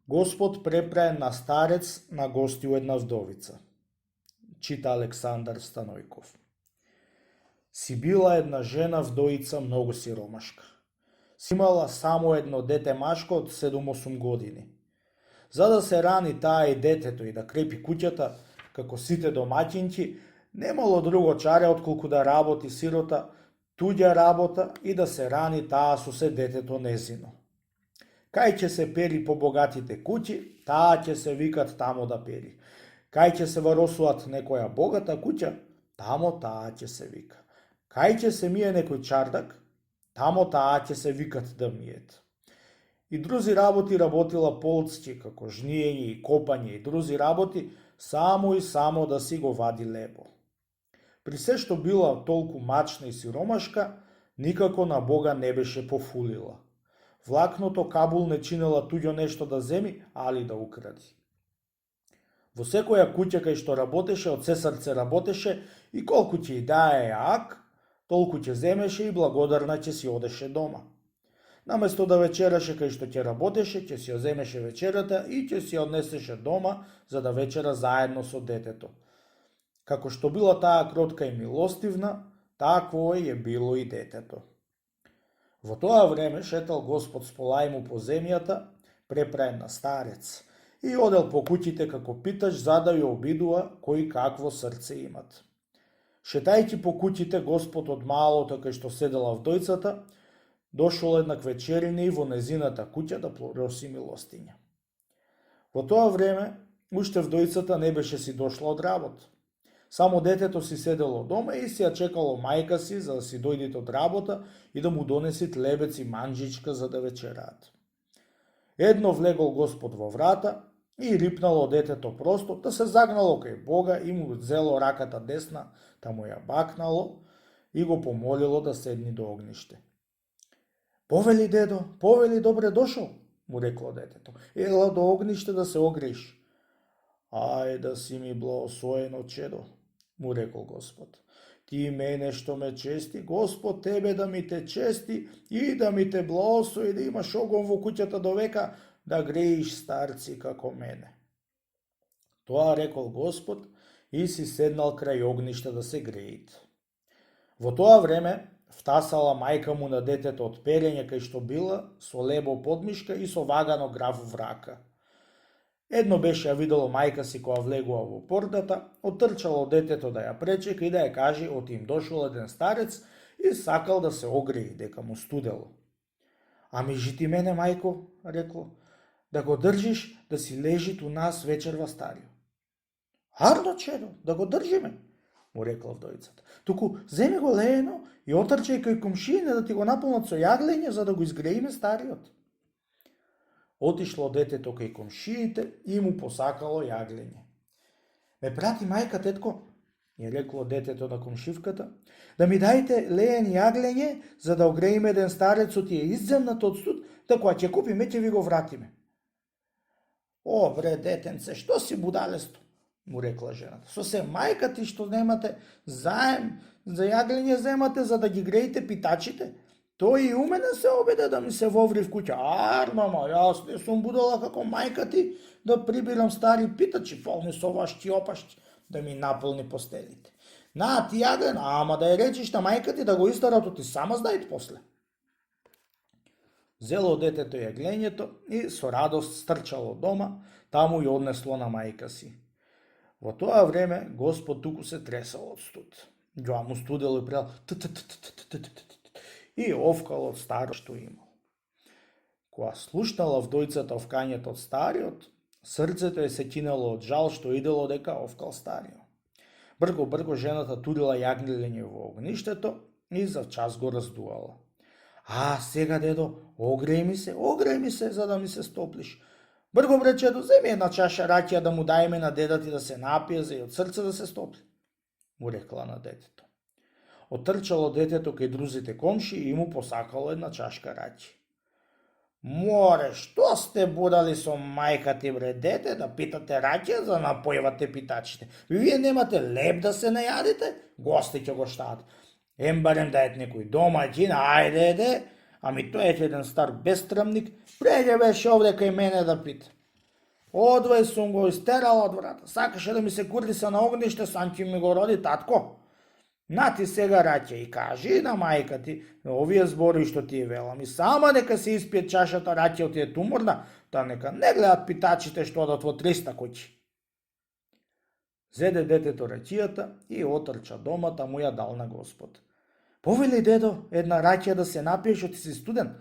Господ препрае на старец на гости у една вдовица. Чита Александар Станојков. Си била една жена вдовица многу сиромашка. Си имала само едно дете машко од 7-8 години. За да се рани таа и детето и да крепи куќата, како сите домаќинки, немало друго чаре отколку да работи сирота туѓа работа и да се рани таа со се детето незино. Кај ќе се пери по богатите куќи, таа ќе се викат тамо да пери. Кај ќе се варосуват некоја богата куќа, тамо таа ќе се вика. Кај ќе се мие некој чардак, тамо таа ќе се викат да миет. И друзи работи работила полцки, како жниење и копање и друзи работи, само и само да си го вади лебо. При се што била толку мачна и сиромашка, никако на Бога не беше пофулила. Влакното Кабул не чинела туѓо нешто да земи, али да укради. Во секоја куќа кај што работеше, од се срце работеше и колку ќе и дае ак, толку ќе земеше и благодарна ќе си одеше дома. Наместо да вечераше кај што ќе работеше, ќе си ја земеше вечерата и ќе си ја однесеше дома за да вечера заедно со детето. Како што била таа кротка и милостивна, такво е било и детето. Во тоа време шетал Господ сполајму по земјата, препраен на старец, и одел по куќите како питач за да ја обидува кој какво срце имат. Шетајќи по куќите, Господ од малото кај што седела вдојцата, дошол еднак вечерина и во незината куќа да проси милостиња. Во тоа време, уште вдојцата не беше си дошла од работа. Само детето си седело дома и си ја чекало мајка си за да си дојдите од работа и да му донесит лебец и манџичка за да вечераат. Едно влегол Господ во врата и рипнало детето просто, да се загнало кај Бога и му взело раката десна, да му ја бакнало и го помолило да седни до огниште. Повели, дедо, повели, добре дошол, му рекло детето. Ела до огниште да се огреиш. Ај да си ми благословено чедо, му рекол Господ. Ти мене што ме чести, Господ тебе да ми те чести и да ми те благослови да имаш огон во куќата до века, да греиш старци како мене. Тоа рекол Господ и си седнал крај огништа да се греит. Во тоа време втасала мајка му на детето од перење кај што била, со лебо подмишка и со вагано грав в рака. Едно беше ја видело мајка си која влегува во портата, оттрчало детето да ја пречека и да ја каже од им дошол еден старец и сакал да се огреи дека му студело. Ами жити мене, мајко, рекло, да го држиш да си лежи у нас вечерва старио. Арно, чедо, да го држиме, му рекла вдојцата. Туку земи го леено и отрчај кај комшијне да ти го наполнат со јаглење за да го изгреиме стариот. Отишло детето кај комшиите и му посакало јаглење. Ме прати мајка, тетко, ја рекло детето на комшивката, да ми дајте леен јаглење за да огреиме еден старец од тие изземнат од студ, да кога ќе купиме ќе ви го вратиме. О, бре, детенце, што си будалесто, му рекла жената. Со се мајка ти што немате заем за јаглење земате за да ги греите питачите? Тој и у мене се обиде да ми се воври в куќа. Мама, јас не сум будала како мајка ти да прибирам стари питачи, полни со вашти опашти, да ми наполни постелите. На, ти јаглен, ама да ја речиш на мајка ти да го истарато ти сама знајт после. Зело детето јаглењето и со радост стрчало дома, таму ја однесло на мајка си. Во тоа време Господ туку се тресал од студ. Ѓоа му студело и прел и овкал од старо што имал. Кога слушнала вдојцата овкањето од стариот, срцето е се кинало од жал што идело дека овкал стариот. Брго жената турила јагнелење во огништето и за час го раздуала. А, сега, дедо, огреј ми се, за да ми се стоплиш. Брго, бречедо, земи една чаша ракија да му дајме на деда ти да се напие за и од срце да се стопли, му рекла на детето. Отрчало детето кај друзите комши и му посакало една чашка раќи. Море, што сте будали со мајка ти, бре, дете, да питате раќа за напојвате питачите? Вие немате леб да се најадите? Гости ќе го штаат. Барем да ет некој домаќин, ајде, ами тој е еден стар бестрмник, преќе беше овде кај мене да пита. Одвај сум го истерала од врата. Сакаше да ми се курдиса на огниште, сам ќе ми го роди татко. На ти сега раќе и кажи на мајка ти овие збори што ти велам и сама нека се испие чашата раќе ти е туморна, да нека не гледат питачите што одат во 300 куќи. Зеде детето раќијата и отрча дома, та му ја дал на Господ. Повели дедо една раќија да се напиеш, што ти си студен,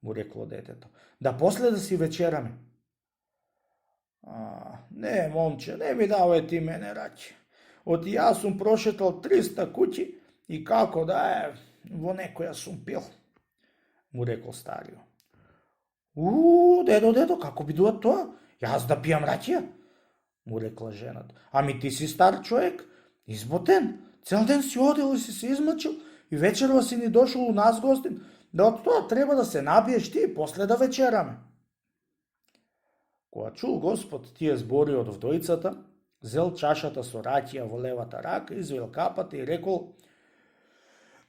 му рекло детето, да после да си вечераме. Не, момче, не ми давај ти мене раќија. Оти јас сум прошетал 300 куќи и како да е, во некоја сум пил, му рекол старио. Дедо, како би дуа тоа? Јас да пијам раќија? Му рекла жената. Ами ти си стар човек, изботен, цел ден си одил и си се измачил и вечерва си ни дошол у нас гостин, да од тоа треба да се напиеш ти и после да вечераме. Кога чул Господ тие збори од вдојцата, зел чашата со раќија во левата рака, извил капата и рекол: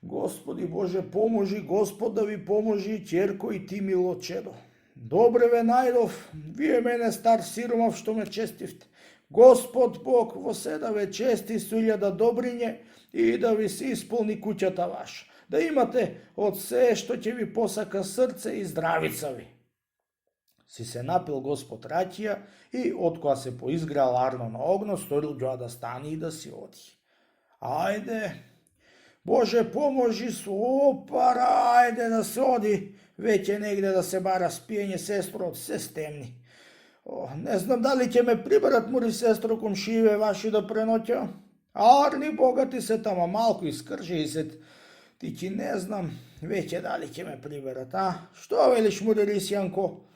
Господи Боже, поможи, Господ да ви поможи, ќерко и ти мило чедо. Добре ве најдов, вие мене стар сиромав што ме честивте. Господ Бог во се да ве чести со 1000 добриње и да ви се исполни куќата ваша. Да имате од се што ќе ви посака срце и здравица ви. Си се напил Господ раќија и откоја се поизграл арно на огно, сторил ѓоа да стани и да си оди. Ајде, Боже поможи со опара, ајде да се оди, веќе негде да се бара спиење, сестро, од се стемни. Не знам дали ќе ме приберат, мури сестро, комшијеве ваши да преноќа. Арни богати се тама, малку искржи и се, ти ќе не знам, веќе дали ќе ме приберат, Што велиш, мури Рисјанко?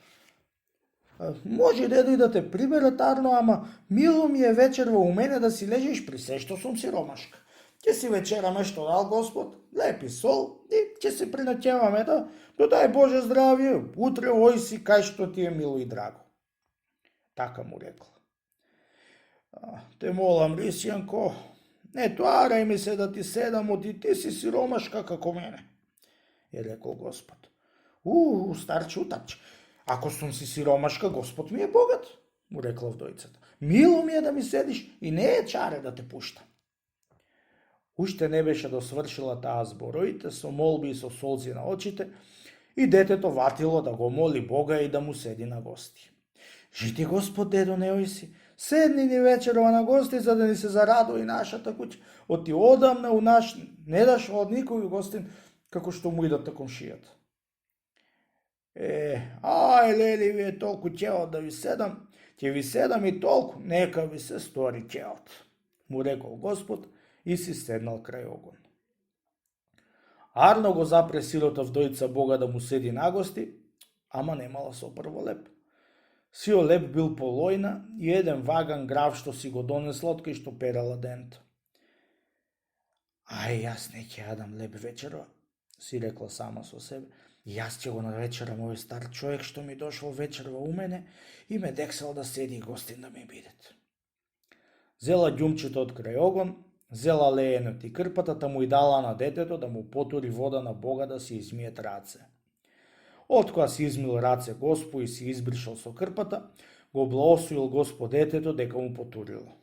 Може дедо и да те приберат, Арно, ама мило ми е вечерва у мене да си лежиш при се што сум сиромашка. Ќе си вечераме што дал Господ, лепи сол и ќе се принаќеваме да дај Боже здравје, утре ој си кај што ти е мило и драго. Така му рекла. Те молам, Рисјанко, не тварај ми се да ти седам, оти ти си сиромашка како мене, е рекол Господ. Старче утапче, ако сум си сиромашка, Господ ми е богат, му рекла вдојцата. Мило ми е да ми седиш и не е чаре да те пушта. Уште не беше досвршила таа збороите со молби и со солзи на очите и детето ватило да го моли Бога и да му седи на гости. Жити Господ, дедо, неој си, седни ни вечерова на гости за да ни се зарадува и нашата куќа. Оти одамна у наш не даш од никој гостин како што му идат на комшијата. Лели, вие толку ќеот да ви седам, ќе ви седам и толку, нека ви се стори ќеот, му рекол Господ и си седнал крај огон. Арно го запре сирота вдојца Бога да му седи на гости, ама немала сопрво леп. Сио леп бил по лојна и еден ваган грав што си го донесла од кај што перала дент. Јас не ќе јадам леп вечерва, си рекла сама со себе. Јас ќе го навечерам овој стар човек што ми дошол вечерва у мене и ме дексал да седи и гостин да ми бидет. Зела ѓумчето од крај огон, зела леенот и крпата, му и дала на детето да му потури вода на Бога да си измиет раце. Откоја си измил раце Господ и си избришал со крпата, го благословил Господ детето дека му потурило.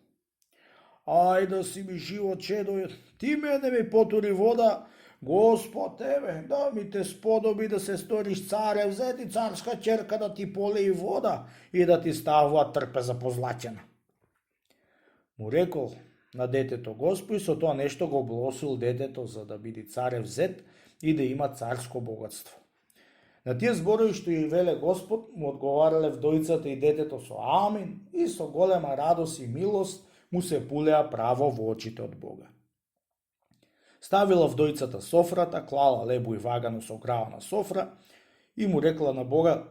Ајде си ми живо чедо, ти мене ми потури вода, Господ тебе, да ми те сподоби да се сториш царев зет и царска ќерка да ти полеи вода и да ти ставува трпеза позлаќена. Му рекол на детето Господ и со тоа нешто го благословил детето за да биде царев зет и да има царско богатство. На тие зборови што и веле Господ, му одговарале вдојцата и детето со амин и со голема радост и милост му се пулеа право во очите од Бога. Ставила вдојцата софрата, клала лебу и вагану со гравна софра и му рекла на Бога: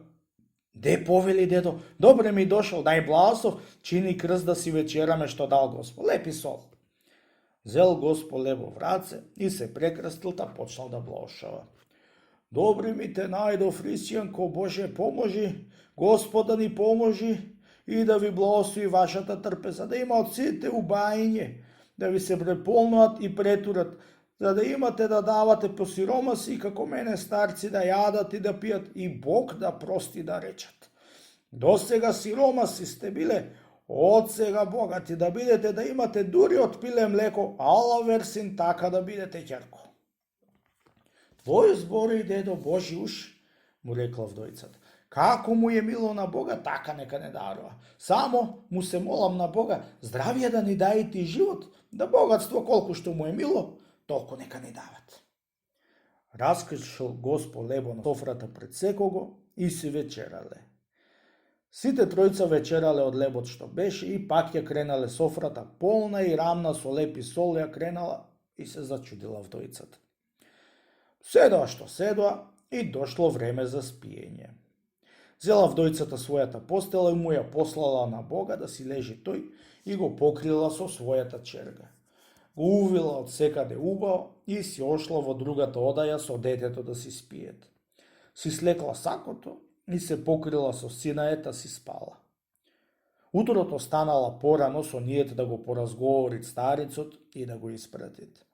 Де повели дедо, добре ми дошол, дај благослов, чини крст да си вечераме што дал Господ, лепи сол. Зел Господ лебо в раце и се прекрстил, та почнал да благошава. Добри ми те најдов, Рисјанко, Боже поможи, Господ да ни поможи и да ви благослови вашата трпеза, да има од сите убајање, да ви се преполнуват и претурат, за да имате да давате по сиромаси како мене старци да јадат и да пијат и Бог да прости да речат. До сега сиромаси сте биле, од сега богати да бидете, да имате дури од пиле млеко, ала версин така да бидете ќерко. Твои збори, дедо Божи уш, му рекла вдовицата. Како му е мило на Бога, така нека не дарува. Само му се молам на Бога, здравие да ни даде и живот, да богатство колку што му е мило, толку нека ни дават. Раскршил Господ лебо на софрата пред секого и си вечерале. Сите тројца вечерале од лебот што беше и пак ја кренале софрата полна и рамна со леп и сол ја кренала и се зачудила вдовицата. Седоа што седоа и дошло време за спиење. Зела вдовицата својата постела и му ја послала на Бога да си лежи тој и го покрила со својата черга. Го увила од секаде убаво и си ошла во другата одаја со детето да си спиет. Си слекла сакото и се покрила со синаета си спала. Утрото станала порано со ниет да го поразговорит старицот и да го испратит.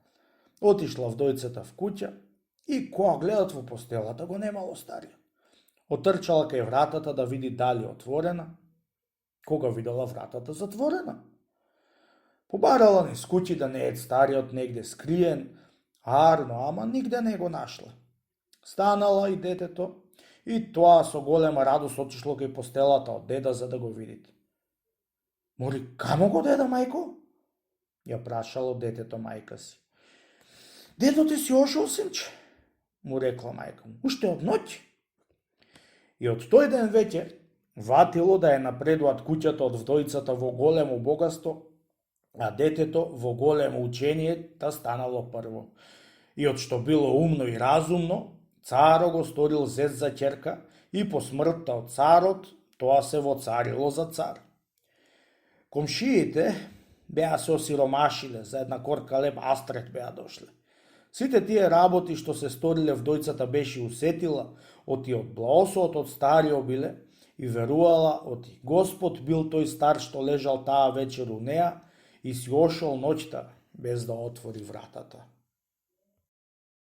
Отишла вдовицата в куќа и кога гледат во постелата го немало стариот. Отрчала кај вратата да види дали отворена, кога видела вратата затворена. Побарала низ куќи да не е стариот негде скриен, арно, ама нигде не го нашла. Станала и детето и тоа со голема радост отишло кај постелата од деда за да го видит. Мори, камо го деда, мајко? Ја прашало детето мајка си. Дедо ти си ошол, синче, му рекла мајка му, уште од ноќ. И од тој ден веќе ватило да ја напредуваат куќата од вдовицата во големо богатство, а детето во големо учение да станало прво. И од што било умно и разумно, царо го сторил зет за ќерка и по смртта од царот тоа се воцарило за цар. Комшиите беа се осиромашиле, за една корка леб астрет беа дошле. Сите тие работи што се сториле вдовицата беше усетила, оти од благословот од стариот биле и верувала оти Господ бил тој стар што лежал таа вечер у неа и си ошол ноќта без да отвори вратата.